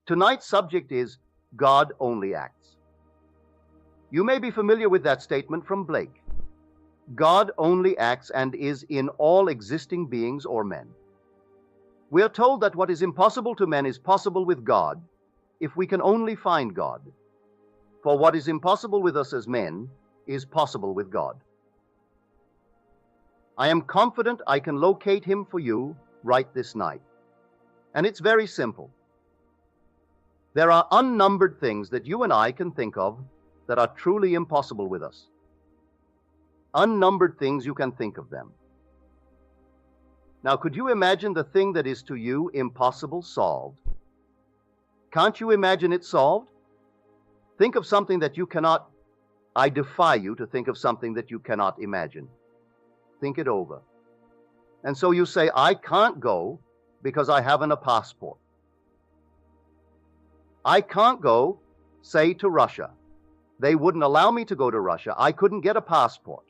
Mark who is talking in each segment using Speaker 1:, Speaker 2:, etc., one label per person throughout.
Speaker 1: Tonight's subject is God only acts. You may be familiar with that statement from Blake. God only acts and is in all existing beings or men. We are told that what is impossible to men is possible with God if we can only find God. For what is impossible with us as men is possible with God. I am confident I can locate him for you right this night. And it's very simple. There are unnumbered things that you and I can think of that are truly impossible with us. Unnumbered things, you can think of them. Now, could you imagine the thing that is to you impossible solved? Can't you imagine it solved? Think of something that you cannot. I defy you to think of something that you cannot imagine. Think it over. And so you say, I can't go because I haven't a passport. I can't go, say, to Russia. They wouldn't allow me to go to Russia. I couldn't get a passport.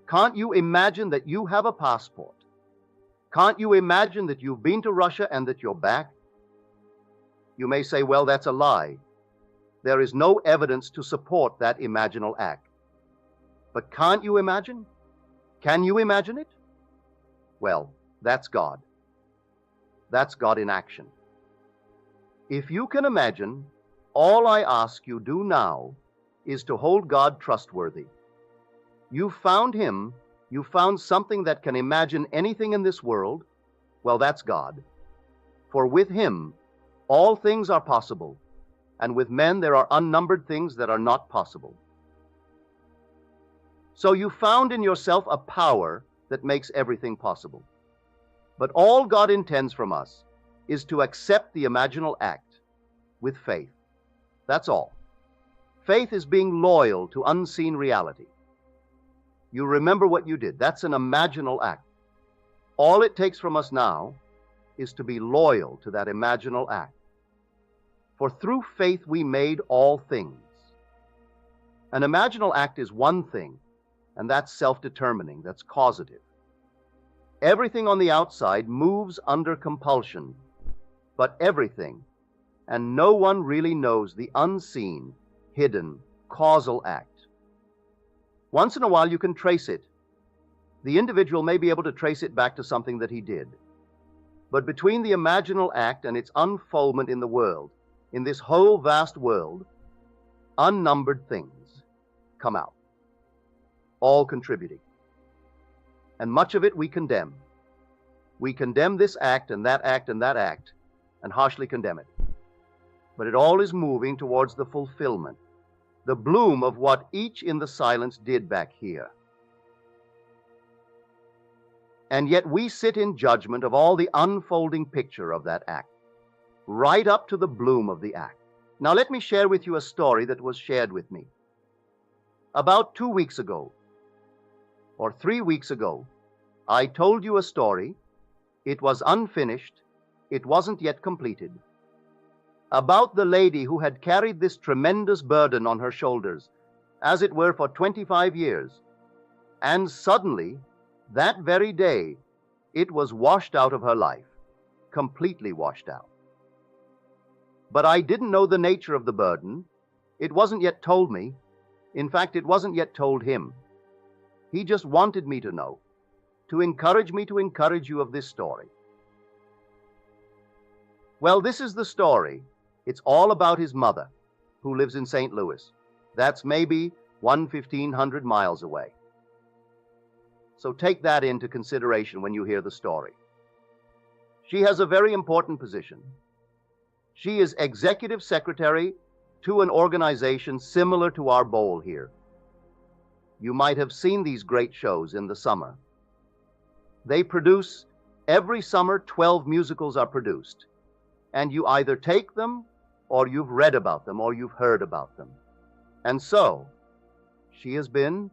Speaker 1: Can't you imagine that you have a passport? Can't you imagine that you've been to Russia and that you're back? You may say, well, that's a lie. There is no evidence to support that imaginal act. But can't you imagine? Can you imagine it? Well, that's God. That's God in action. If you can imagine, all I ask you do now is to hold God trustworthy. You found him, you found something that can imagine anything in this world. Well, that's God. For with him, all things are possible, and with men there are unnumbered things that are not possible. So you found in yourself a power that makes everything possible. But all God intends from us is to accept the imaginal act with faith. That's all. Faith is being loyal to unseen reality. You remember what you did. That's an imaginal act. All it takes from us now is to be loyal to that imaginal act. For through faith we made all things. An imaginal act is one thing, and that's self-determining, that's causative. Everything on the outside moves under compulsion, but everything, and no one really knows the unseen, hidden, causal act. Once in a while you can trace it. The individual may be able to trace it back to something that he did. But between the imaginal act and its unfoldment in the world, in this whole vast world, unnumbered things come out, all contributing. And much of it we condemn. We condemn this act and that act and that act, and harshly condemn it. But it all is moving towards the fulfillment, the bloom of what each in the silence did back here. And yet we sit in judgment of all the unfolding picture of that act, right up to the bloom of the act. Now let me share with you a story that was shared with me. About 2 weeks ago, or 3 weeks ago, I told you a story. It was unfinished. It wasn't yet completed. About the lady who had carried this tremendous burden on her shoulders, as it were, for 25 years. And suddenly, that very day, it was washed out of her life, completely washed out. But I didn't know the nature of the burden. It wasn't yet told me. In fact, it wasn't yet told him. He just wanted me to know, to encourage me to encourage you of this story. Well, this is the story. It's all about his mother, who lives in St. Louis. That's maybe 1,500 miles away. So take that into consideration when you hear the story. She has a very important position. She is executive secretary to an organization similar to our bowl here. You might have seen these great shows in the summer. They produce, every summer 12 musicals are produced. And you either take them, or you've read about them, or you've heard about them. And so, she has been,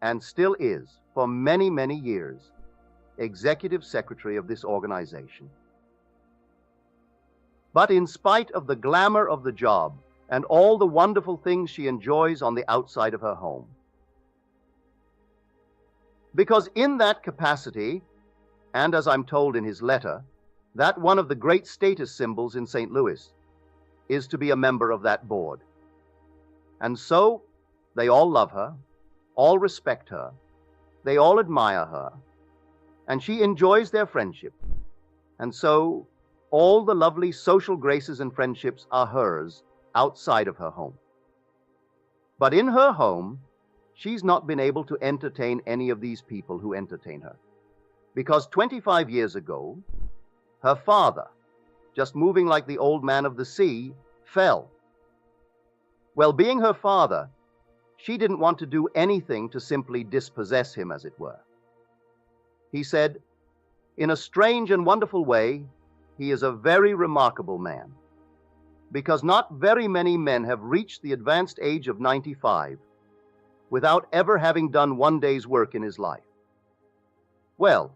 Speaker 1: and still is, for many, many years, executive secretary of this organization. But in spite of the glamour of the job and all the wonderful things she enjoys on the outside of her home, because in that capacity, and as I'm told in his letter, that one of the great status symbols in St. Louis is to be a member of that board. And so they all love her, all respect her, they all admire her, and she enjoys their friendship. And so all the lovely social graces and friendships are hers outside of her home. But in her home, she's not been able to entertain any of these people who entertain her. Because 25 years ago, her father, just moving like the old man of the sea, fell. Well, being her father, she didn't want to do anything to simply dispossess him, as it were. He said, in a strange and wonderful way, he is a very remarkable man, because not very many men have reached the advanced age of 95 without ever having done one day's work in his life. Well,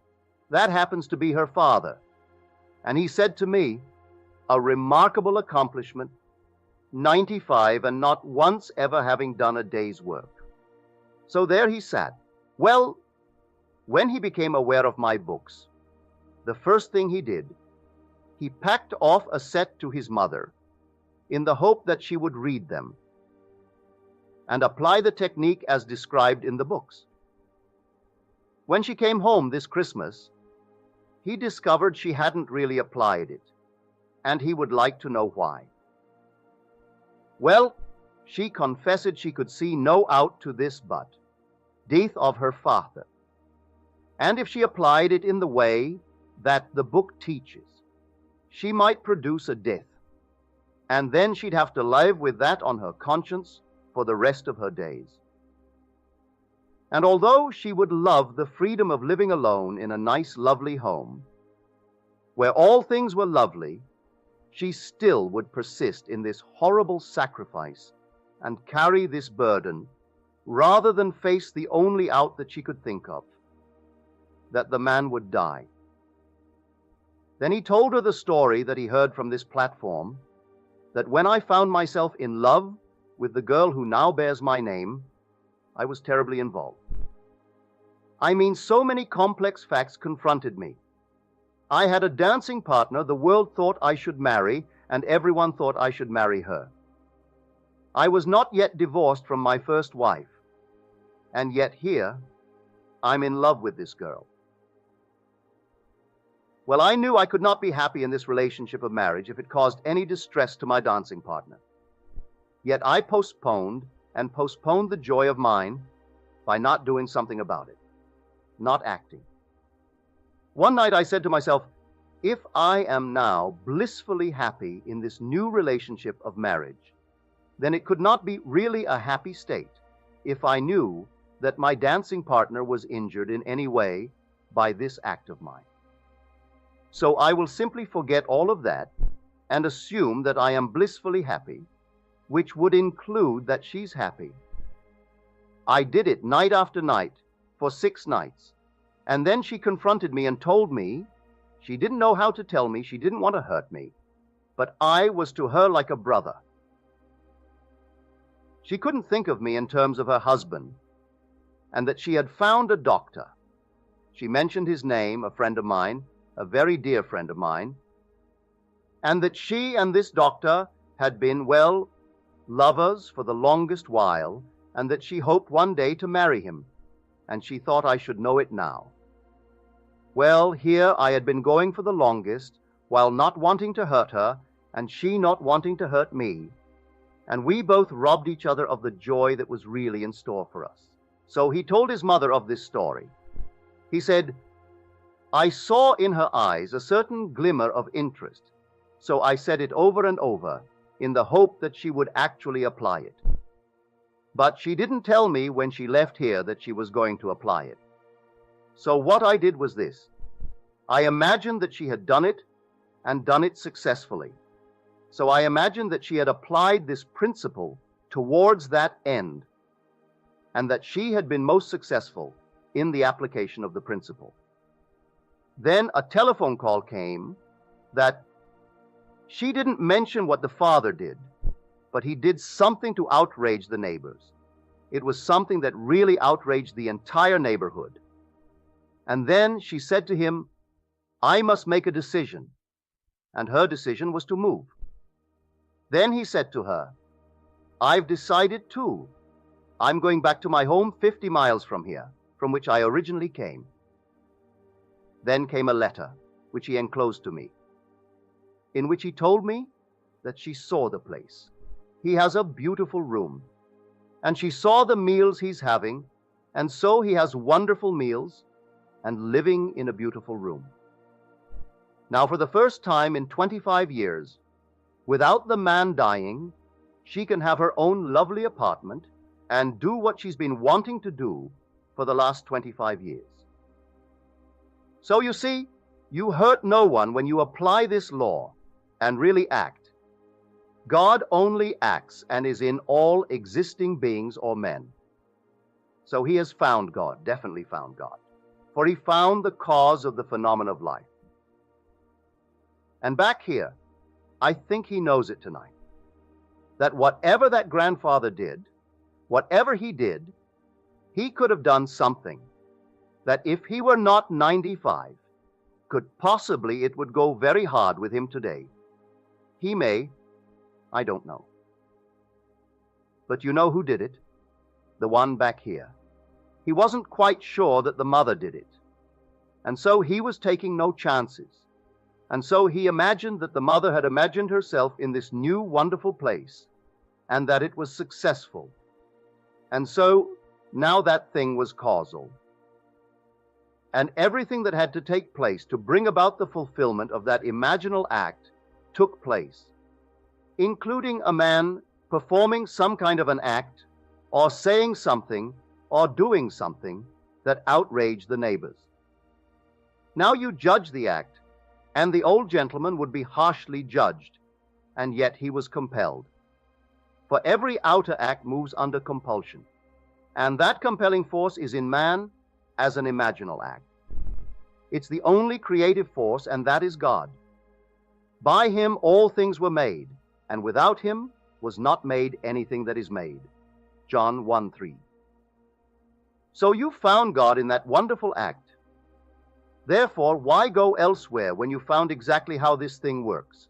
Speaker 1: that happens to be her father, and he said to me, a remarkable accomplishment, 95 and not once ever having done a day's work. So there he sat. Well, when he became aware of my books, the first thing he did, he packed off a set to his mother in the hope that she would read them and apply the technique as described in the books. When she came home this Christmas, he discovered she hadn't really applied it, and he would like to know why. Well, she confessed she could see no out to this but death of her father, and if she applied it in the way that the book teaches, she might produce a death, and then she'd have to live with that on her conscience for the rest of her days. And although she would love the freedom of living alone in a nice, lovely home, where all things were lovely, she still would persist in this horrible sacrifice and carry this burden rather than face the only out that she could think of, that the man would die. Then he told her the story that he heard from this platform, that when I found myself in love with the girl who now bears my name, I was terribly involved. I mean, so many complex facts confronted me. I had a dancing partner the world thought I should marry, and everyone thought I should marry her. I was not yet divorced from my first wife, and yet here, I'm in love with this girl. Well, I knew I could not be happy in this relationship of marriage if it caused any distress to my dancing partner. Yet I postponed and postponed the joy of mine by not doing something about it, not acting. One night I said to myself, if I am now blissfully happy in this new relationship of marriage, then it could not be really a happy state if I knew that my dancing partner was injured in any way by this act of mine. So I will simply forget all of that and assume that I am blissfully happy, which would include that she's happy. I did it night after night for 6 nights, and then she confronted me and told me she didn't know how to tell me, she didn't want to hurt me, but I was to her like a brother. She couldn't think of me in terms of her husband, and that she had found a doctor. She mentioned his name, a friend of mine, a very dear friend of mine, and that she and this doctor had been, well, lovers for the longest while, and that she hoped one day to marry him, and she thought I should know it now. Well, here I had been going for the longest, while not wanting to hurt her, and she not wanting to hurt me, and we both robbed each other of the joy that was really in store for us. So he told his mother of this story. He said, I saw in her eyes a certain glimmer of interest, so I said it over and over in the hope that she would actually apply it. But she didn't tell me when she left here that she was going to apply it. So what I did was this. I imagined that she had done it and done it successfully. So I imagined that she had applied this principle towards that end, and that she had been most successful in the application of the principle. Then a telephone call came that she didn't mention what the father did, but he did something to outrage the neighbors. It was something that really outraged the entire neighborhood. And then she said to him, I must make a decision. and her decision was to move. Then he said to her, "I've decided too. I'm going back to my home 50 miles from here, from which I originally came." Then came a letter, which he enclosed to me, in which he told me that she saw the place. He has a beautiful room, and she saw the meals he's having, and so he has wonderful meals and living in a beautiful room. Now, for the first time in 25 years, without the man dying, she can have her own lovely apartment and do what she's been wanting to do for the last 25 years. So you see, you hurt no one when you apply this law and really act. God only acts and is in all existing beings or men. So he has found God, definitely found God, for he found the cause of the phenomenon of life. And back here, I think he knows it tonight, that whatever that grandfather did, whatever he did, he could have done something that if he were not 95, could possibly it would go very hard with him today. He may, I don't know. But you know who did it? The one back here. He wasn't quite sure that the mother did it, and so he was taking no chances. And so he imagined that the mother had imagined herself in this new wonderful place, and that it was successful. And so now that thing was causal. And everything that had to take place to bring about the fulfillment of that imaginal act took place, including a man performing some kind of an act, or saying something, or doing something that outraged the neighbors. Now you judge the act, and the old gentleman would be harshly judged, and yet he was compelled. For every outer act moves under compulsion, and that compelling force is in man as an imaginal act. It's the only creative force, and that is God. By him all things were made, and without him was not made anything that is made. John 1:3. So you found God in that wonderful act. Therefore, why go elsewhere when you found exactly how this thing works?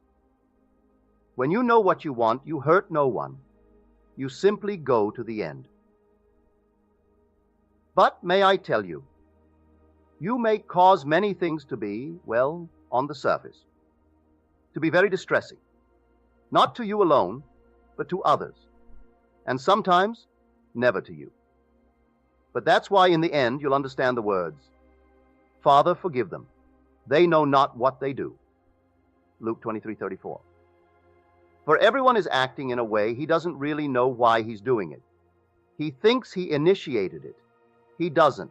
Speaker 1: When you know what you want, you hurt no one. You simply go to the end. But may I tell you, you may cause many things to be, well, on the surface, to be very distressing, not to you alone, but to others, and sometimes never to you. But that's why in the end you'll understand the words, "Father, forgive them. They know not what they do." Luke 23:34. For everyone is acting in a way he doesn't really know why he's doing it. He thinks he initiated it. He doesn't.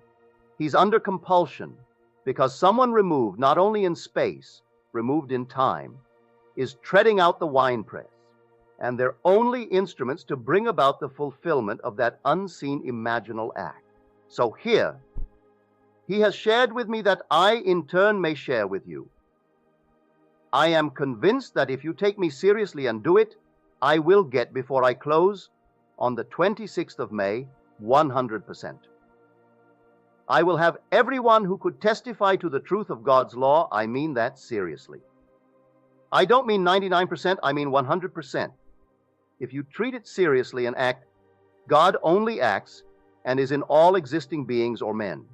Speaker 1: He's under compulsion because someone removed not only in space, removed in time, is treading out the winepress, and they're only instruments to bring about the fulfillment of that unseen imaginal act. So here, he has shared with me that I in turn may share with you. I am convinced that if you take me seriously and do it, I will get, before I close, on the 26th of May, 100%. I will have everyone who could testify to the truth of God's law. I mean that seriously. I don't mean 99%, I mean 100%. If you treat it seriously and act, God only acts and is in all existing beings or men.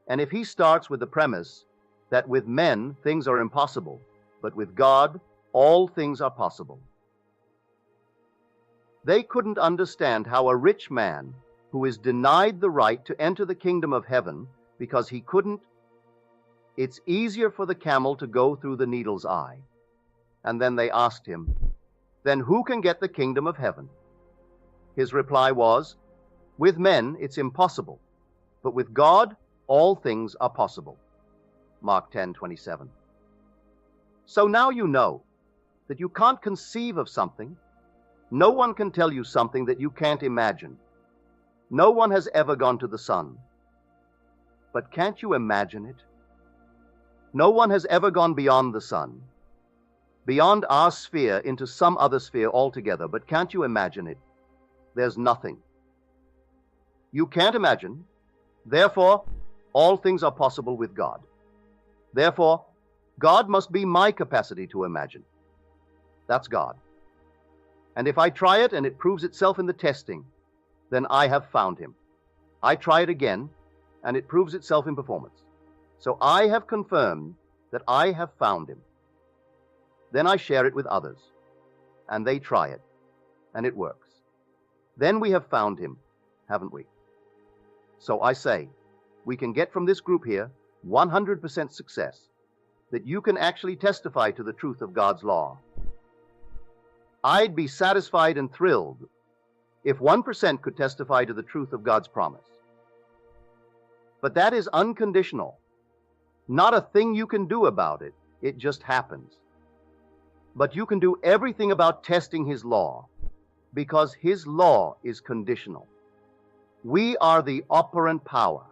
Speaker 1: And if he starts with the premise that with men things are impossible, but with God all things are possible. They couldn't understand how a rich man who is denied the right to enter the kingdom of heaven because he couldn't, it's easier for the camel to go through the needle's eye. And then they asked him, then who can get the kingdom of heaven? His reply was, with men it's impossible, but with God all things are possible. Mark 10:27. So now you know that you can't conceive of something. No one can tell you something that you can't imagine. No one has ever gone to the sun. But can't you imagine it? No one has ever gone beyond the sun, beyond our sphere into some other sphere altogether. But can't you imagine it? There's nothing. You can't imagine. Therefore, all things are possible with God. Therefore, God must be my capacity to imagine. That's God. And if I try it and it proves itself in the testing, then I have found him. I try it again, and it proves itself in performance. So I have confirmed that I have found him. Then I share it with others, and they try it, and it works. Then we have found him, haven't we? So I say, we can get from this group here 100% success, that you can actually testify to the truth of God's law. I'd be satisfied and thrilled if 1% could testify to the truth of God's promise. But that is unconditional. Not a thing you can do about it. It just happens. But you can do everything about testing his law, because his law is conditional. We are the operant power.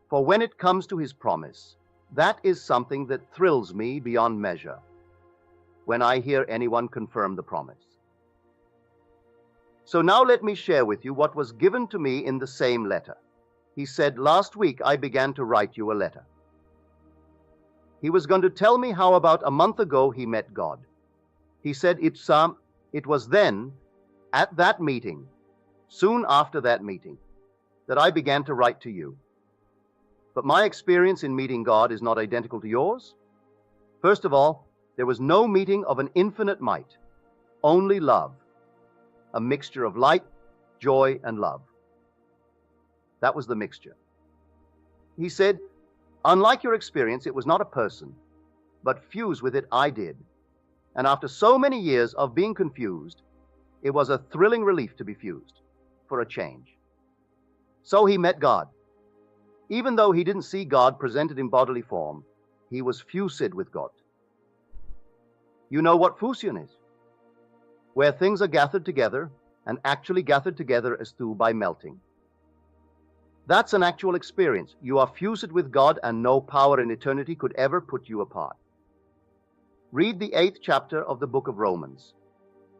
Speaker 1: For when it comes to his promise, that is something that thrills me beyond measure, when I hear anyone confirm the promise. So now let me share with you what was given to me in the same letter. He said, last week I began to write you a letter. He was going to tell me how about a month ago he met God. He said it was then, at that meeting, soon after that meeting, that I began to write to you. But my experience in meeting God is not identical to yours. First of all, there was no meeting of an infinite might, only love, a mixture of light, joy, and love. That was the mixture. He said, unlike your experience, it was not a person, but fused with it I did. And after so many years of being confused, it was a thrilling relief to be fused, for a change. So he met God. Even though he didn't see God presented in bodily form, he was fused with God. You know what fusion is? Where things are gathered together, and actually gathered together as though by melting. That's an actual experience. You are fused with God, and no power in eternity could ever put you apart. Read the 8th chapter of the book of Romans.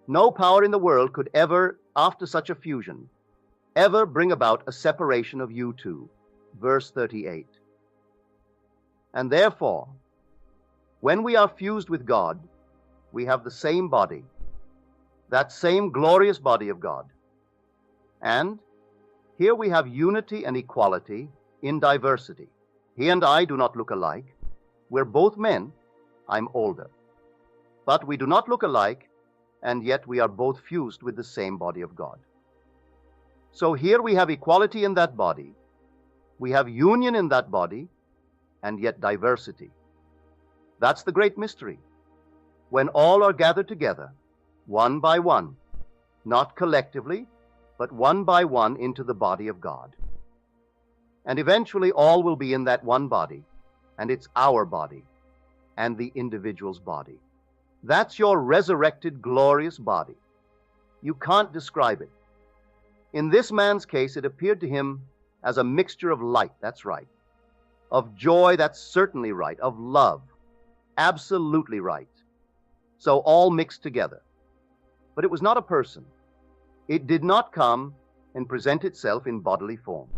Speaker 1: No power in the world could ever, after such a fusion, ever bring about a separation of you two. Verse 38. And therefore, when we are fused with God, we have the same body, that same glorious body of God. And here we have unity and equality in diversity. He and I do not look alike. We're both men. I'm older. But we do not look alike, and yet we are both fused with the same body of God. So here we have equality in that body. We have union in that body, and yet diversity. That's the great mystery. When all are gathered together, one by one, not collectively, but one by one into the body of God. And eventually all will be in that one body, and it's our body, and the individual's body. That's your resurrected, glorious body. You can't describe it. In this man's case, it appeared to him as a mixture of light, that's right, of joy, that's certainly right, of love, absolutely right. So all mixed together. But it was not a person. It did not come and present itself in bodily form.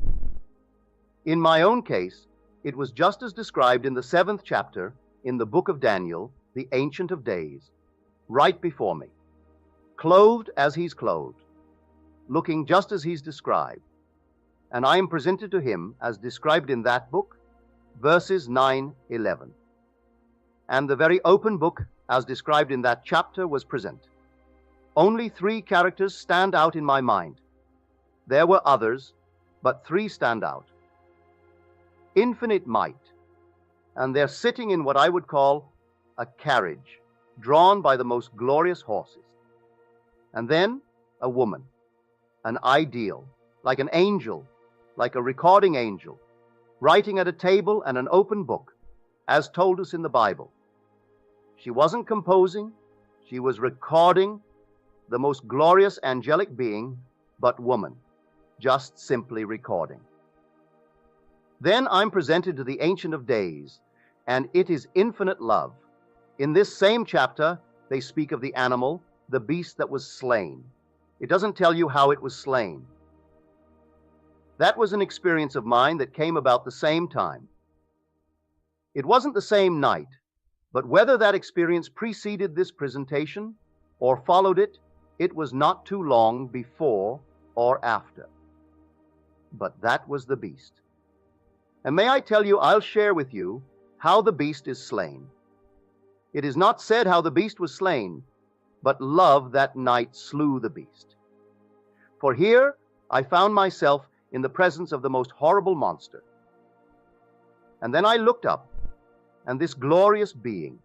Speaker 1: In my own case, it was just as described in the 7th chapter in the book of Daniel, the Ancient of Days, right before me, clothed as he's clothed, looking just as he's described. And I am presented to him as described in that book, verses 9-11. And the very open book as described in that chapter was present. Only 3 characters stand out in my mind. There were others, but 3 stand out. Infinite might, and they're sitting in what I would call a carriage, drawn by the most glorious horses. And then a woman, an ideal, like an angel, like a recording angel, writing at a table and an open book, as told us in the Bible. She wasn't composing, she was recording the most glorious angelic being, but woman, just simply recording. Then I'm presented to the Ancient of Days, and it is infinite love. In this same chapter, they speak of the animal, the beast that was slain. It doesn't tell you how it was slain. That was an experience of mine that came about the same time. It wasn't the same night, but whether that experience preceded this presentation or followed it, it was not too long before or after. But that was the beast. And may I tell you, I'll share with you how the beast is slain. It is not said how the beast was slain, but love that night slew the beast. For here I found myself in the presence of the most horrible monster. And then I looked up, and this glorious being,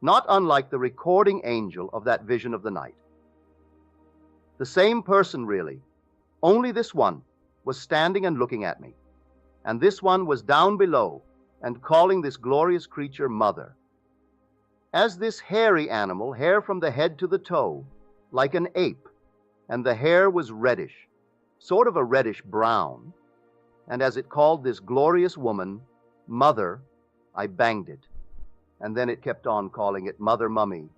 Speaker 1: not unlike the recording angel of that vision of the night, the same person really, only this one was standing and looking at me, and this one was down below and calling this glorious creature mother. As this hairy animal, hair from the head to the toe, like an ape, and the hair was reddish, sort of a reddish brown, and as it called this glorious woman mother, I banged it, and then it kept on calling it Mother Mummy,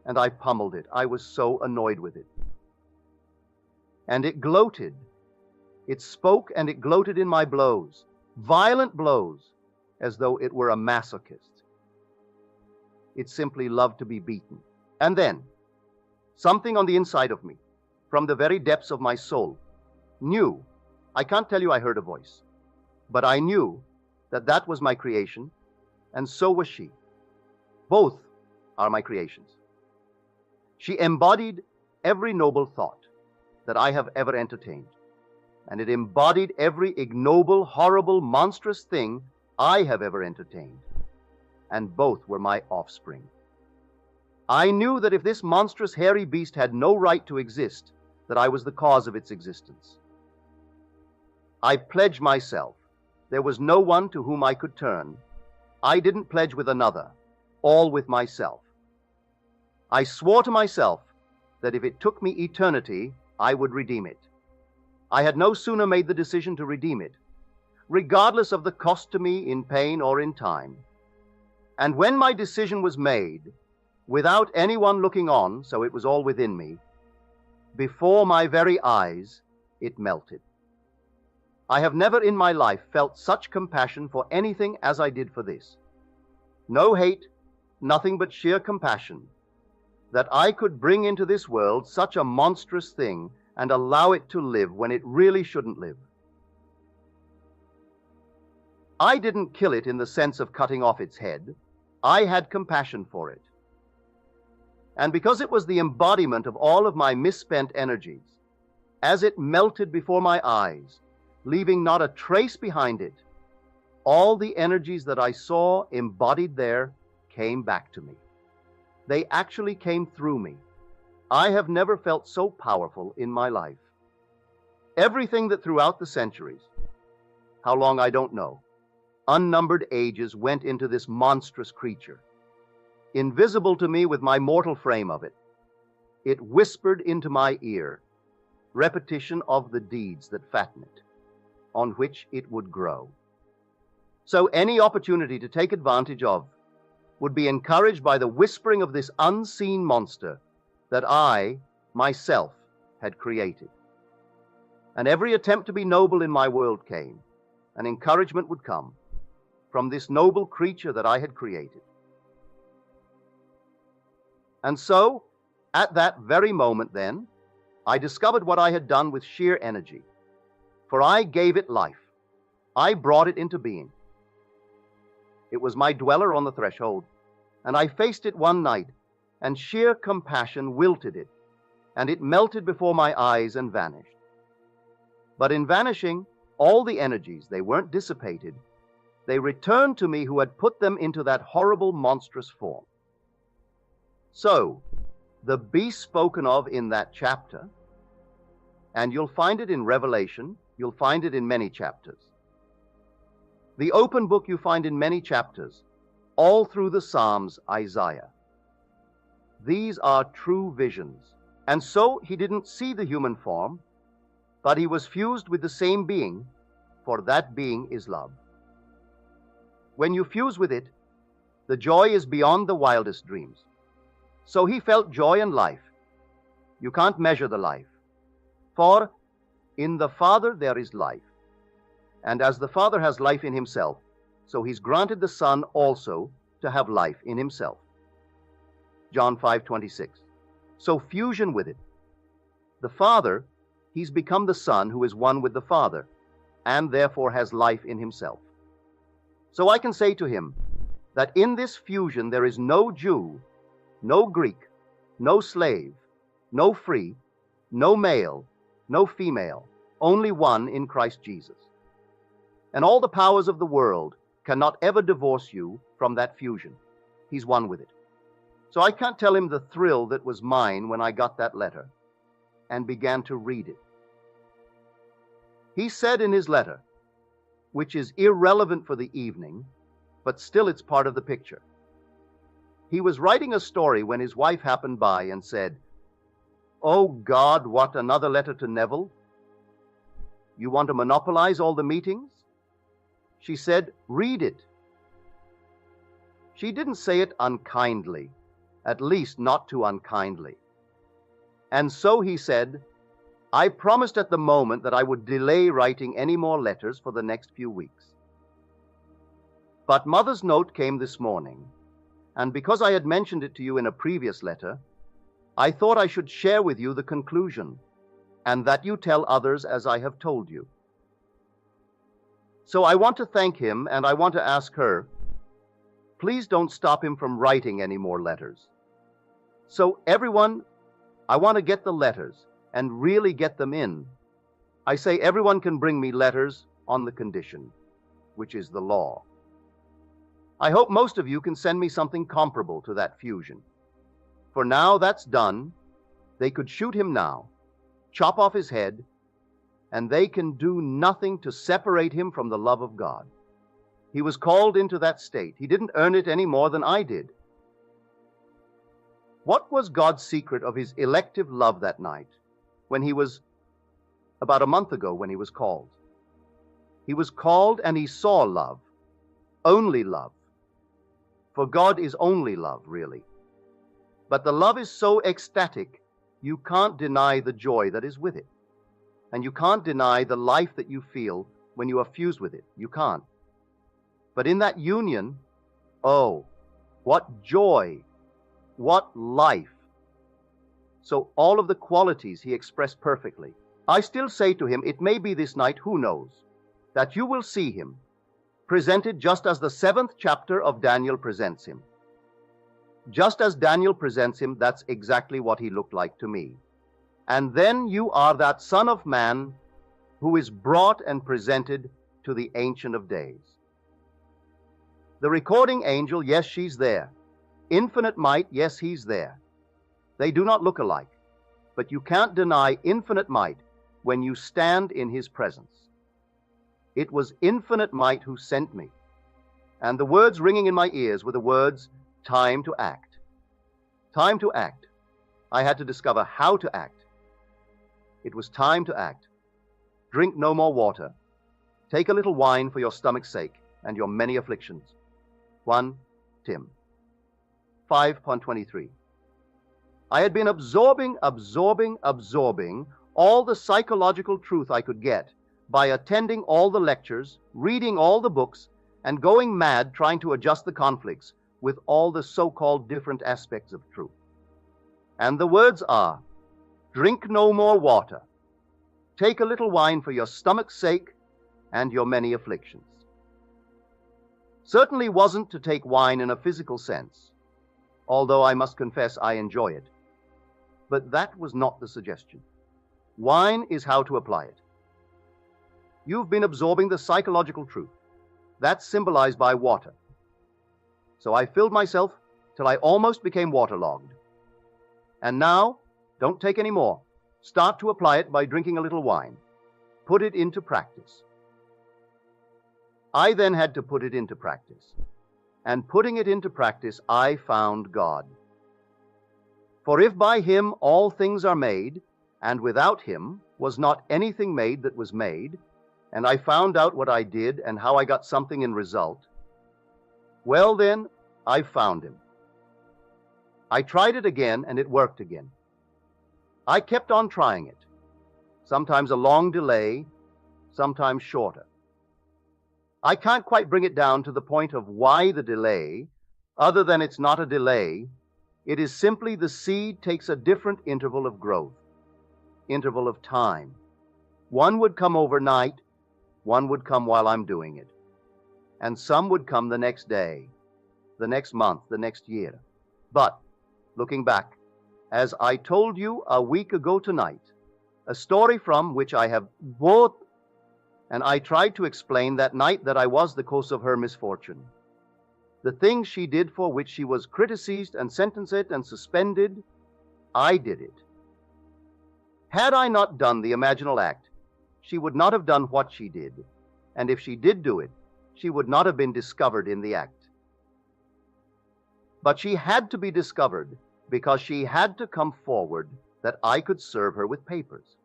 Speaker 1: and I pummeled it. I was so annoyed with it. And it gloated. It spoke and it gloated in my blows, violent blows, as though it were a masochist. It simply loved to be beaten. And then, something on the inside of me, from the very depths of my soul, knew, I can't tell you I heard a voice, but I knew that that was my creation, and so was she. Both are my creations. She embodied every noble thought that I have ever entertained, and it embodied every ignoble, horrible, monstrous thing I have ever entertained, and both were my offspring. I knew that if this monstrous hairy beast had no right to exist, that I was the cause of its existence. I pledged myself. There was no one to whom I could turn. I didn't pledge with another, all with myself. I swore to myself that if it took me eternity, I would redeem it. I had no sooner made the decision to redeem it, regardless of the cost to me in pain or in time. And when my decision was made, without anyone looking on, so it was all within me, before my very eyes, it melted. I have never in my life felt such compassion for anything as I did for this. No hate, nothing but sheer compassion, that I could bring into this world such a monstrous thing and allow it to live when it really shouldn't live. I didn't kill it in the sense of cutting off its head. I had compassion for it. And because it was the embodiment of all of my misspent energies, as it melted before my eyes, leaving not a trace behind it, all the energies that I saw embodied there came back to me. They actually came through me. I have never felt so powerful in my life. Everything that throughout the centuries, how long I don't know, unnumbered ages went into this monstrous creature, invisible to me with my mortal frame of it, it whispered into my ear repetition of the deeds that fatten it, on which it would grow. So any opportunity to take advantage of would be encouraged by the whispering of this unseen monster that I, myself, had created. And every attempt to be noble in my world came, and encouragement would come from this noble creature that I had created. And so, at that very moment then, I discovered what I had done with sheer energy. For I gave it life. I brought it into being. It was my dweller on the threshold, and I faced it one night, and sheer compassion wilted it, and it melted before my eyes and vanished. But in vanishing, all the energies, they weren't dissipated. They returned to me who had put them into that horrible, monstrous form. So, the beast spoken of in that chapter, and you'll find it in Revelation, you'll find it in many chapters. The open book you find in many chapters, all through the Psalms, Isaiah. These are true visions. And so he didn't see the human form, but he was fused with the same being, for that being is love. When you fuse with it, the joy is beyond the wildest dreams. So he felt joy and life. You can't measure the life. For in the Father there is life. And as the Father has life in himself, so he's granted the Son also to have life in himself. John 5:26. So fusion with it. The Father, he's become the Son who is one with the Father, and therefore has life in himself. So I can say to him that in this fusion there is no Jew, no Greek, no slave, no free, no male, no female, only one in Christ Jesus. And all the powers of the world cannot ever divorce you from that fusion. He's one with it. So I can't tell him the thrill that was mine when I got that letter and began to read it. He said in his letter, which is irrelevant for the evening, but still it's part of the picture. He was writing a story when his wife happened by and said, "Oh God, what, another letter to Neville? You want to monopolize all the meetings?" She said, "Read it." She didn't say it unkindly, at least not too unkindly. And so he said, "I promised at the moment that I would delay writing any more letters for the next few weeks. But Mother's note came this morning, and because I had mentioned it to you in a previous letter, I thought I should share with you the conclusion, and that you tell others as I have told you. So I want to thank him, and I want to ask her, please don't stop him from writing any more letters. So everyone, I want to get the letters and really get them in. I say everyone can bring me letters on the condition, which is the law. I hope most of you can send me something comparable to that fusion. For now that's done, they could shoot him now, chop off his head, and they can do nothing to separate him from the love of God. He was called into that state. He didn't earn it any more than I did. What was God's secret of his elective love that night when he was, about a month ago, when he was called? He was called and he saw love, only love. For God is only love, really. But the love is so ecstatic, you can't deny the joy that is with it. And you can't deny the life that you feel when you are fused with it. You can't. But in that union, oh, what joy, what life. So all of the qualities he expressed perfectly. I still say to him, it may be this night, who knows, that you will see him presented just as the 7th chapter of Daniel presents him. Just as Daniel presents him, that's exactly what he looked like to me. And then you are that Son of Man who is brought and presented to the Ancient of Days. The recording angel, yes, she's there. Infinite might, yes, he's there. They do not look alike, but you can't deny infinite might when you stand in his presence. It was infinite might who sent me, and the words ringing in my ears were the words, time to act. Time to act. I had to discover how to act. It was time to act. Drink no more water. Take a little wine for your stomach's sake and your many afflictions. 1 Tim 5:23. I had been absorbing all the psychological truth I could get by attending all the lectures, reading all the books, and going mad trying to adjust the conflicts with all the so-called different aspects of truth. And the words are, drink no more water, take a little wine for your stomach's sake and your many afflictions. Certainly wasn't to take wine in a physical sense, although I must confess I enjoy it. But that was not the suggestion. Wine is how to apply it. You've been absorbing the psychological truth. That's symbolized by water. So I filled myself till I almost became waterlogged. And now, don't take any more. Start to apply it by drinking a little wine. Put it into practice. I then had to put it into practice. And putting it into practice, I found God. For if by him all things are made, and without him was not anything made that was made, and I found out what I did and how I got something in result, well then, I found him. I tried it again, and it worked again. I kept on trying it, sometimes a long delay, sometimes shorter. I can't quite bring it down to the point of why the delay, other than it's not a delay. It is simply the seed takes a different interval of growth, interval of time. One would come overnight, one would come while I'm doing it, and some would come the next day, the next month, the next year. But, looking back, as I told you a week ago tonight, a story from which I have both, and I tried to explain that night that I was the cause of her misfortune. The things she did for which she was criticized and sentenced and suspended, I did it. Had I not done the imaginal act, she would not have done what she did, and if she did do it, she would not have been discovered in the act. But she had to be discovered because she had to come forward that I could serve her with papers.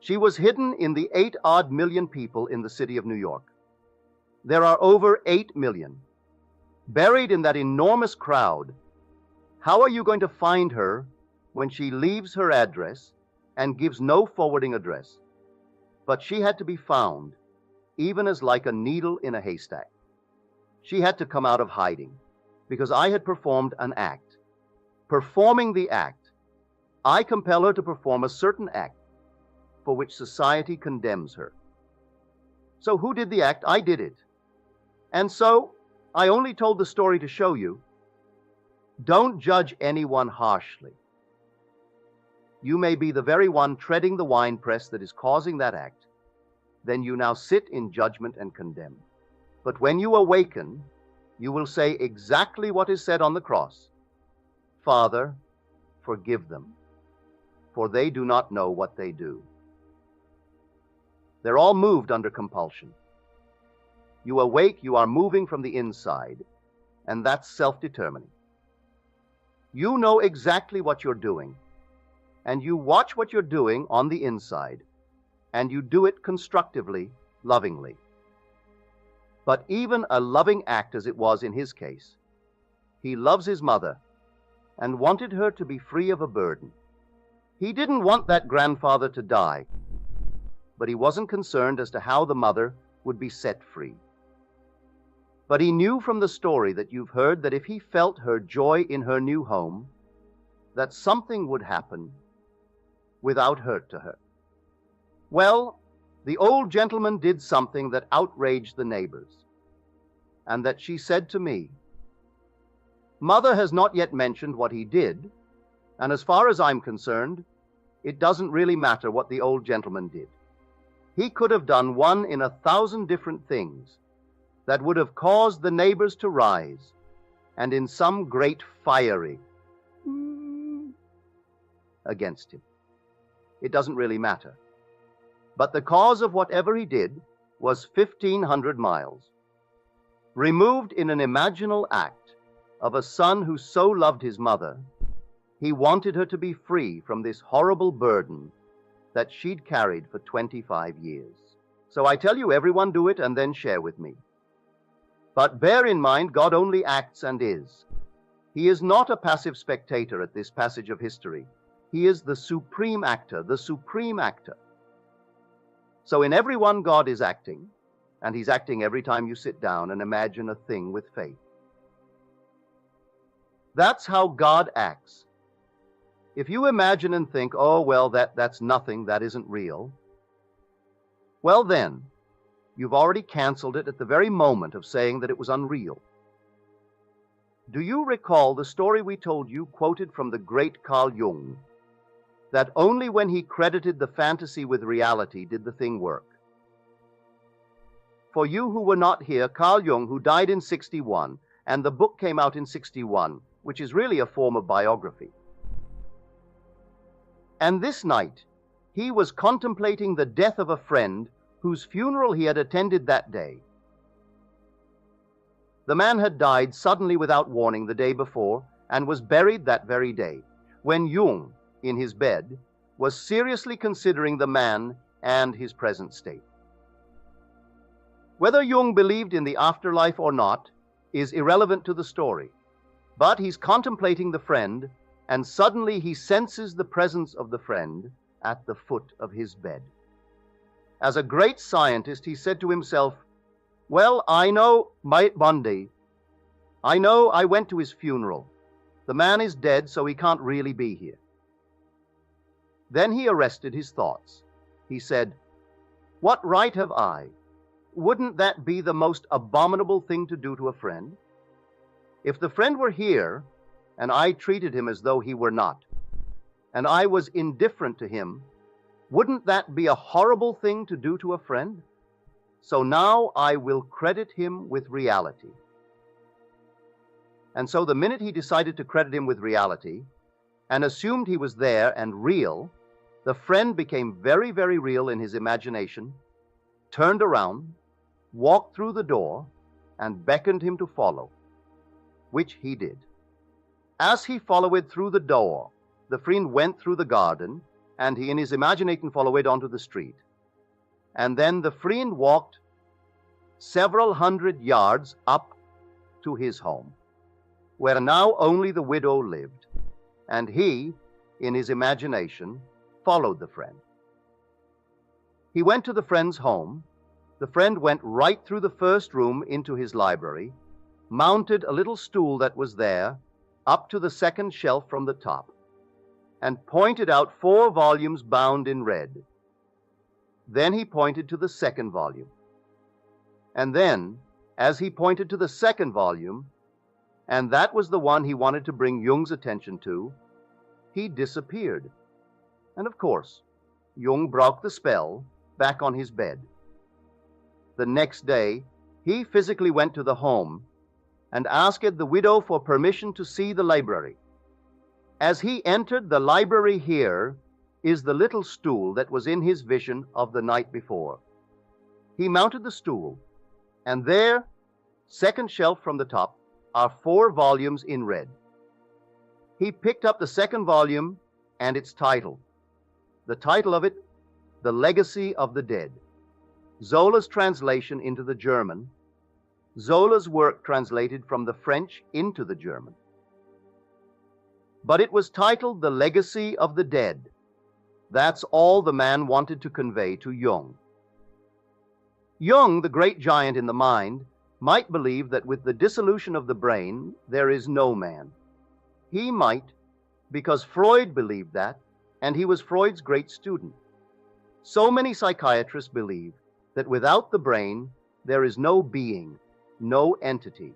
Speaker 1: She was hidden in the 8-odd million people in the city of New York. There are over 8 million. Buried in that enormous crowd, how are you going to find her when she leaves her address and gives no forwarding address? But she had to be found, even as like a needle in a haystack. She had to come out of hiding, because I had performed an act. Performing the act, I compel her to perform a certain act for which society condemns her. So who did the act? I did it. And so I only told the story to show you, don't judge anyone harshly. You may be the very one treading the winepress that is causing that act. Then you now sit in judgment and condemn. But when you awaken, you will say exactly what is said on the cross. Father, forgive them, for they do not know what they do. They're all moved under compulsion. You awake, you are moving from the inside, and that's self-determining. You know exactly what you're doing, and you watch what you're doing on the inside, and you do it constructively, lovingly. But even a loving act as it was in his case, he loves his mother and wanted her to be free of a burden. He didn't want that grandfather to die, but he wasn't concerned as to how the mother would be set free. But he knew from the story that you've heard that if he felt her joy in her new home, that something would happen without hurt to her. Well, the old gentleman did something that outraged the neighbors, and that she said to me, Mother has not yet mentioned what he did, and as far as I'm concerned, it doesn't really matter what the old gentleman did. He could have done 1 in 1,000 different things that would have caused the neighbors to rise, and in some great fiery against him. It doesn't really matter. But the cause of whatever he did was 1,500 miles. Removed in an imaginal act of a son who so loved his mother, he wanted her to be free from this horrible burden that she'd carried for 25 years. So I tell you, everyone do it and then share with me. But bear in mind, God only acts and is. He is not a passive spectator at this passage of history. He is the supreme actor, the supreme actor. So in everyone, God is acting, and he's acting every time you sit down and imagine a thing with faith. That's how God acts. If you imagine and think, oh, well, that's nothing, that isn't real, well then, you've already canceled it at the very moment of saying that it was unreal. Do you recall the story we told you, quoted from the great Carl Jung, that only when he credited the fantasy with reality did the thing work? For you who were not here, Carl Jung, who died in 61, and the book came out in 61, which is really a form of biography. And this night, he was contemplating the death of a friend whose funeral he had attended that day. The man had died suddenly without warning the day before and was buried that very day, when Jung, in his bed, was seriously considering the man and his present state. Whether Jung believed in the afterlife or not is irrelevant to the story, but he's contemplating the friend, and suddenly he senses the presence of the friend at the foot of his bed. As a great scientist, he said to himself, "Well, I know Bundy. I know I went to his funeral. The man is dead, so he can't really be here." Then he arrested his thoughts. He said, "What right have I? Wouldn't that be the most abominable thing to do to a friend? If the friend were here, and I treated him as though he were not, and I was indifferent to him, wouldn't that be a horrible thing to do to a friend? So now I will credit him with reality." And so the minute he decided to credit him with reality and assumed he was there and real, the friend became very, very real in his imagination, turned around, walked through the door, and beckoned him to follow, which he did. As he followed through the door, the friend went through the garden, and he in his imagination followed onto the street. And then the friend walked several hundred yards up to his home, where now only the widow lived, and he, in his imagination, followed the friend. He went to the friend's home. The friend went right through the first room into his library, mounted a little stool that was there up to the second shelf from the top, and pointed out 4 volumes bound in red. Then he pointed to the second volume. And then, as he pointed to the second volume, and that was the one he wanted to bring Jung's attention to, he disappeared. And of course, Jung broke the spell back on his bed. The next day, he physically went to the home and asked the widow for permission to see the library. As he entered the library, here is the little stool that was in his vision of the night before. He mounted the stool, and there, second shelf from the top, are 4 volumes in red. He picked up the second volume and its title. The title of it, The Legacy of the Dead. Zola's translation into the German. Zola's work translated from the French into the German. But it was titled The Legacy of the Dead. That's all the man wanted to convey to Jung. Jung, the great giant in the mind, might believe that with the dissolution of the brain, there is no man. He might, because Freud believed that, and he was Freud's great student. So many psychiatrists believe that without the brain, there is no being, no entity.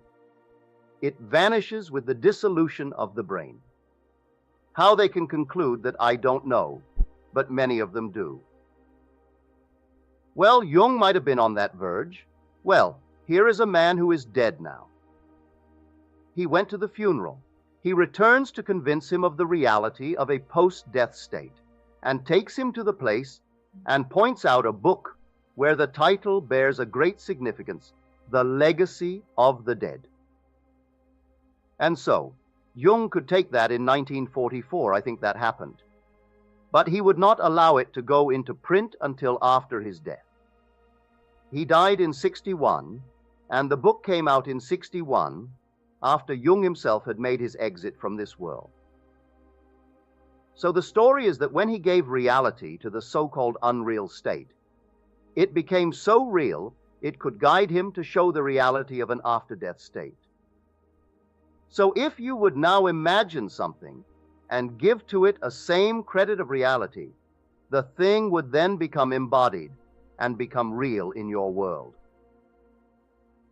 Speaker 1: It vanishes with the dissolution of the brain. How they can conclude that, I don't know, but many of them do. Well, Jung might have been on that verge. Well, here is a man who is dead now. He went to the funeral. He returns to convince him of the reality of a post-death state, and takes him to the place and points out a book where the title bears a great significance, The Legacy of the Dead. And so, Jung could take that in 1944, I think that happened. But he would not allow it to go into print until after his death. He died in 61, and the book came out in 61, after Jung himself had made his exit from this world. So the story is that when he gave reality to the so-called unreal state, it became so real it could guide him to show the reality of an after-death state. So if you would now imagine something and give to it a same credit of reality, the thing would then become embodied and become real in your world.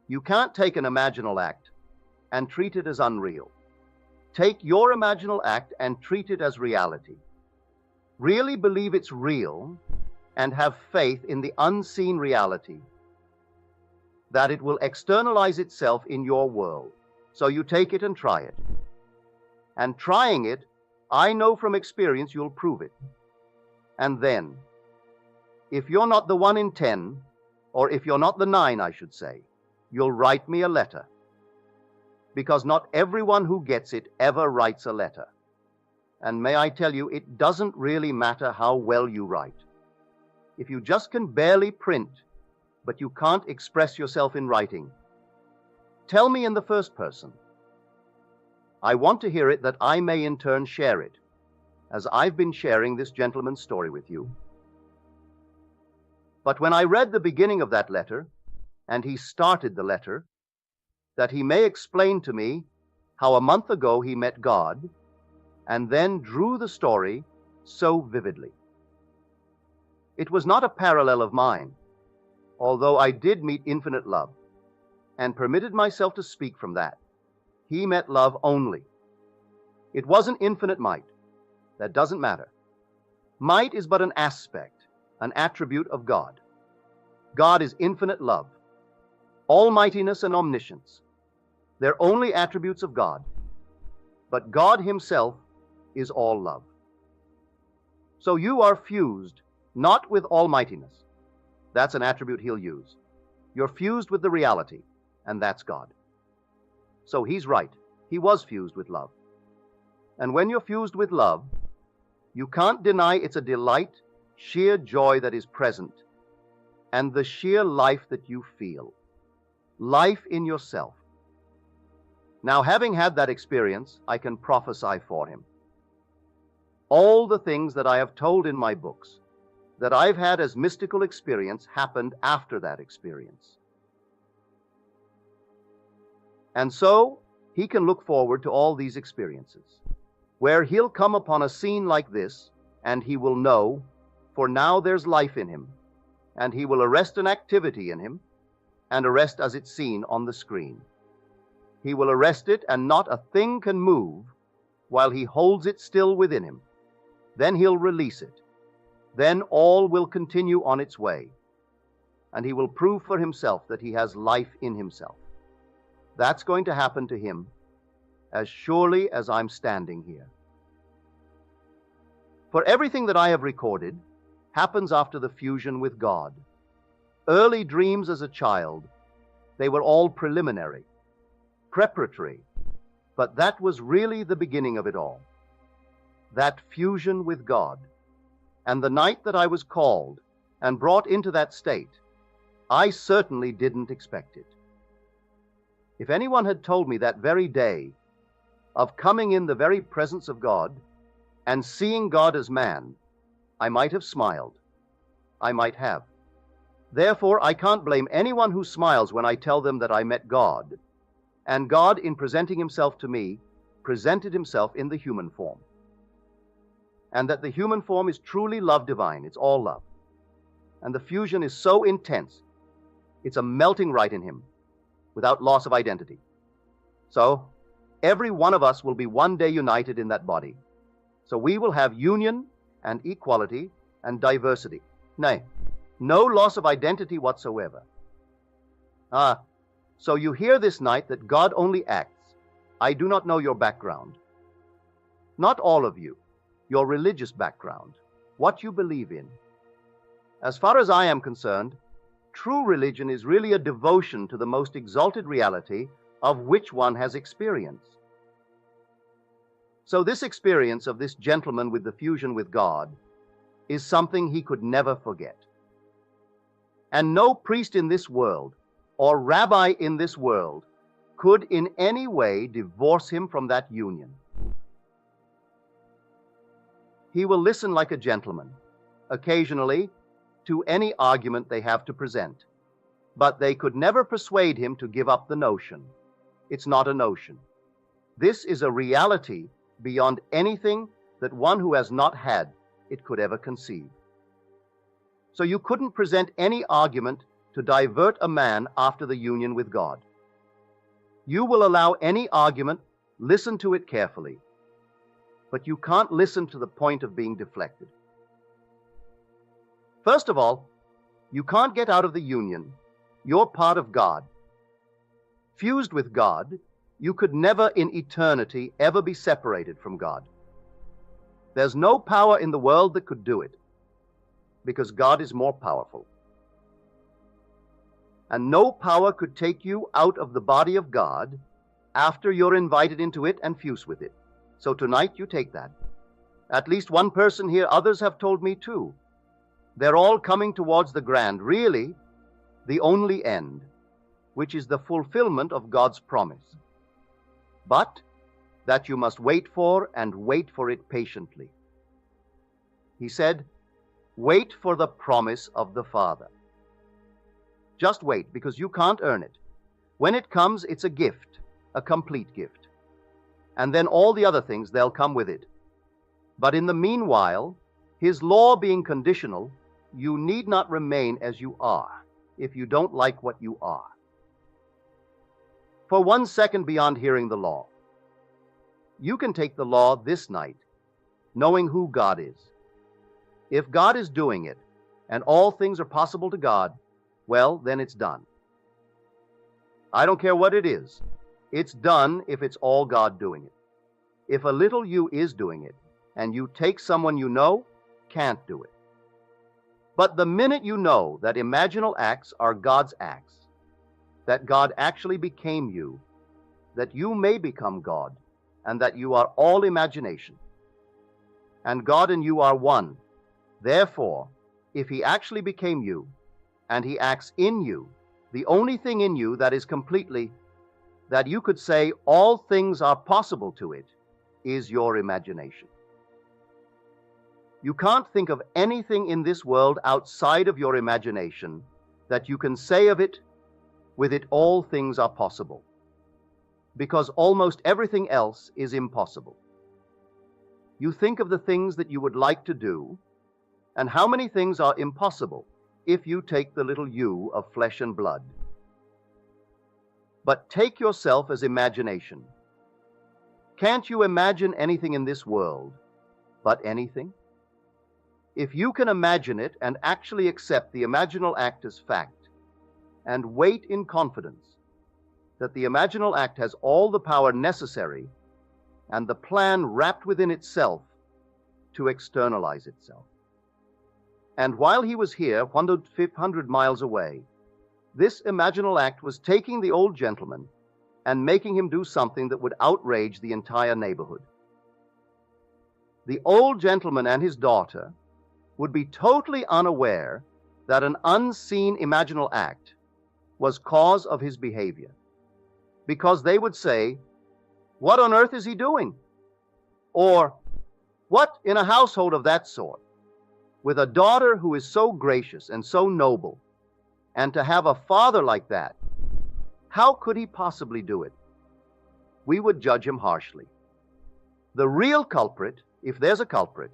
Speaker 1: You can't take an imaginal act and treat it as unreal. Take your imaginal act and treat it as reality. Really believe it's real and have faith in the unseen reality, that it will externalize itself in your world. So you take it and try it. And trying it, I know from experience you'll prove it. And then, if you're not the 1 in 10, or if you're not the 9, I should say, you'll write me a letter. Because not everyone who gets it ever writes a letter. And may I tell you, it doesn't really matter how well you write. If you just can barely print, but you can't express yourself in writing, tell me in the first person. I want to hear it that I may in turn share it, as I've been sharing this gentleman's story with you. But when I read the beginning of that letter, and he started the letter, that he may explain to me how a month ago he met God, and then drew the story so vividly. It was not a parallel of mine, although I did meet infinite love, and permitted myself to speak from that. He met love only. It wasn't infinite might. That doesn't matter. Might is but an aspect, an attribute of God. God is infinite love. Almightiness and omniscience. They're only attributes of God. But God himself is all love. So you are fused not with almightiness. That's an attribute he'll use. You're fused with the reality, and that's God. So he's right. He was fused with love. And when you're fused with love, you can't deny it's a delight, sheer joy that is present, and the sheer life that you feel. Life in yourself. Now, having had that experience, I can prophesy for him. All the things that I have told in my books, that I've had as mystical experience, happened after that experience. And so, he can look forward to all these experiences, where he'll come upon a scene like this, and he will know, for now there's life in him, and he will arrest an activity in him, and arrest as it's seen on the screen. He will arrest it, and not a thing can move while he holds it still within him. Then he'll release it. Then all will continue on its way, and he will prove for himself that he has life in himself. That's going to happen to him as surely as I'm standing here. For everything that I have recorded happens after the fusion with God. Early dreams as a child, they were all preliminary, preparatory, but that was really the beginning of it all. That fusion with God. And the night that I was called and brought into that state, I certainly didn't expect it. If anyone had told me that very day of coming in the very presence of God and seeing God as man, I might have smiled. I might have. Therefore, I can't blame anyone who smiles when I tell them that I met God, and God, in presenting himself to me, presented himself in the human form. And that the human form is truly love divine. It's all love. And the fusion is so intense, it's a melting right in him, without loss of identity. So, every one of us will be one day united in that body. So we will have union and equality and diversity. Nay, no loss of identity whatsoever. So you hear this night that God only acts. I do not know your background. Not all of you. Your religious background, what you believe in. As far as I am concerned, true religion is really a devotion to the most exalted reality of which one has experience. So this experience of this gentleman with the fusion with God is something he could never forget. And no priest in this world or rabbi in this world could in any way divorce him from that union. He will listen like a gentleman, occasionally, to any argument they have to present. But they could never persuade him to give up the notion. It's not a notion. This is a reality beyond anything that one who has not had it could ever conceive. So you couldn't present any argument to divert a man after the union with God. You will allow any argument, listen to it carefully. But you can't listen to the point of being deflected. First of all, you can't get out of the union. You're part of God. Fused with God, you could never in eternity ever be separated from God. There's no power in the world that could do it, because God is more powerful. And no power could take you out of the body of God after you're invited into it and fuse with it. So tonight you take that. At least one person here, others have told me too. They're all coming towards the grand, really the only end, which is the fulfillment of God's promise. But that you must wait for and wait for it patiently. He said, Wait for the promise of the Father. Just wait, because you can't earn it. When it comes, it's a gift, a complete gift. And then all the other things, they'll come with it. But in the meanwhile, His law being conditional, you need not remain as you are if you don't like what you are. For 1 second beyond hearing the law, you can take the law this night, knowing who God is. If God is doing it, and all things are possible to God, well, then it's done. I don't care what it is. It's done if it's all God doing it. If a little you is doing it, and you take someone you know, can't do it. But the minute you know that imaginal acts are God's acts, that God actually became you, that you may become God, and that you are all imagination, and God and you are one. Therefore, if He actually became you, and He acts in you, the only thing in you that is completely, that you could say all things are possible to it, is your imagination. You can't think of anything in this world outside of your imagination that you can say of it, with it all things are possible, because almost everything else is impossible. You think of the things that you would like to do, and how many things are impossible if you take the little you of flesh and blood. But take yourself as imagination. Can't you imagine anything in this world but anything? If you can imagine it and actually accept the imaginal act as fact, and wait in confidence that the imaginal act has all the power necessary and the plan wrapped within itself to externalize itself. And while he was here, 100 miles away, this imaginal act was taking the old gentleman and making him do something that would outrage the entire neighborhood. The old gentleman and his daughter would be totally unaware that an unseen imaginal act was cause of his behavior, because they would say, "What on earth is he doing?" Or, "What in a household of that sort, with a daughter who is so gracious and so noble, and to have a father like that, how could he possibly do it?" We would judge him harshly. The real culprit, if there's a culprit,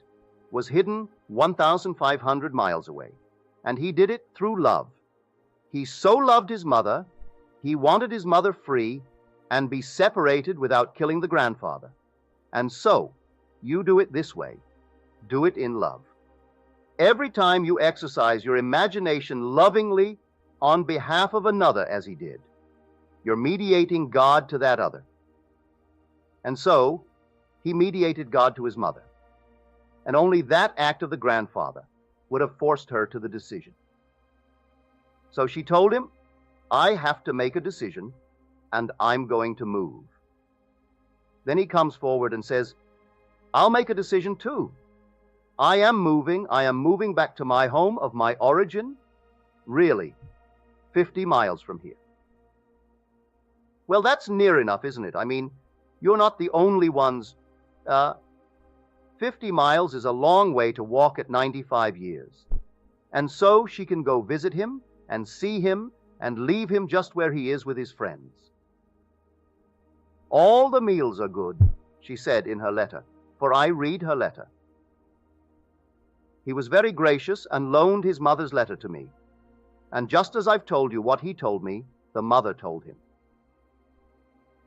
Speaker 1: was hidden 1,500 miles away, and he did it through love. He so loved his mother, he wanted his mother free and be separated without killing the grandfather. And so, you do it this way. Do it in love. Every time you exercise your imagination lovingly on behalf of another as he did, you're mediating God to that other. And so, he mediated God to his mother. And only that act of the grandfather would have forced her to the decision. So she told him, "I have to make a decision, and I'm going to move." Then he comes forward and says, "I'll make a decision too. I am moving back to my home of my origin, really, 50 miles from here." Well, that's near enough, isn't it? I mean, you're not the only ones. 50 miles is a long way to walk at 95 years. And so she can go visit him and see him and leave him just where he is with his friends. "All the meals are good," she said in her letter, for I read her letter. He was very gracious and loaned his mother's letter to me. And just as I've told you what he told me, the mother told him.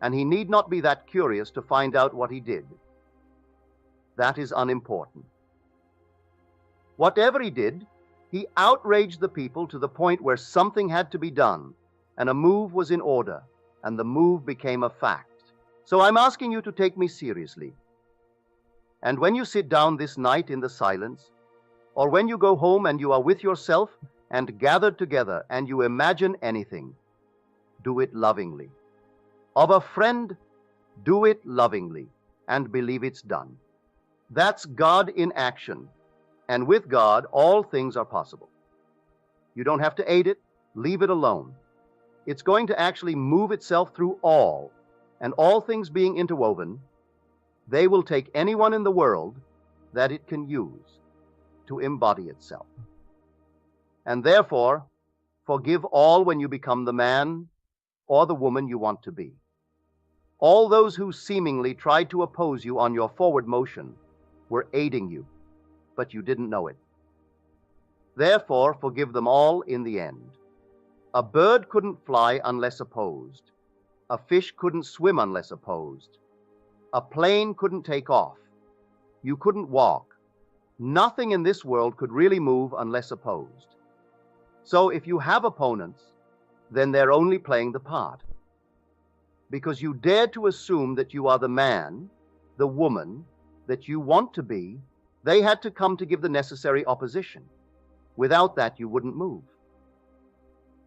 Speaker 1: And he need not be that curious to find out what he did. That is unimportant. Whatever he did, he outraged the people to the point where something had to be done, and a move was in order, and the move became a fact. So I'm asking you to take me seriously. And when you sit down this night in the silence, or when you go home and you are with yourself and gathered together and you imagine anything, do it lovingly. Of a friend, do it lovingly and believe it's done. That's God in action. And with God, all things are possible. You don't have to aid it. Leave it alone. It's going to actually move itself through all. And all things being interwoven, they will take anyone in the world that it can use. to embody itself. And therefore, forgive all when you become the man or the woman you want to be. All those who seemingly tried to oppose you on your forward motion were aiding you, but you didn't know it. Therefore, forgive them all in the end. A bird couldn't fly unless opposed. A fish couldn't swim unless opposed. A plane couldn't take off. You couldn't walk. Nothing in this world could really move unless opposed. So if you have opponents, then they're only playing the part. Because you dared to assume that you are the man, the woman, that you want to be, they had to come to give the necessary opposition. Without that, you wouldn't move.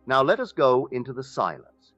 Speaker 1: Now let us go into the silence.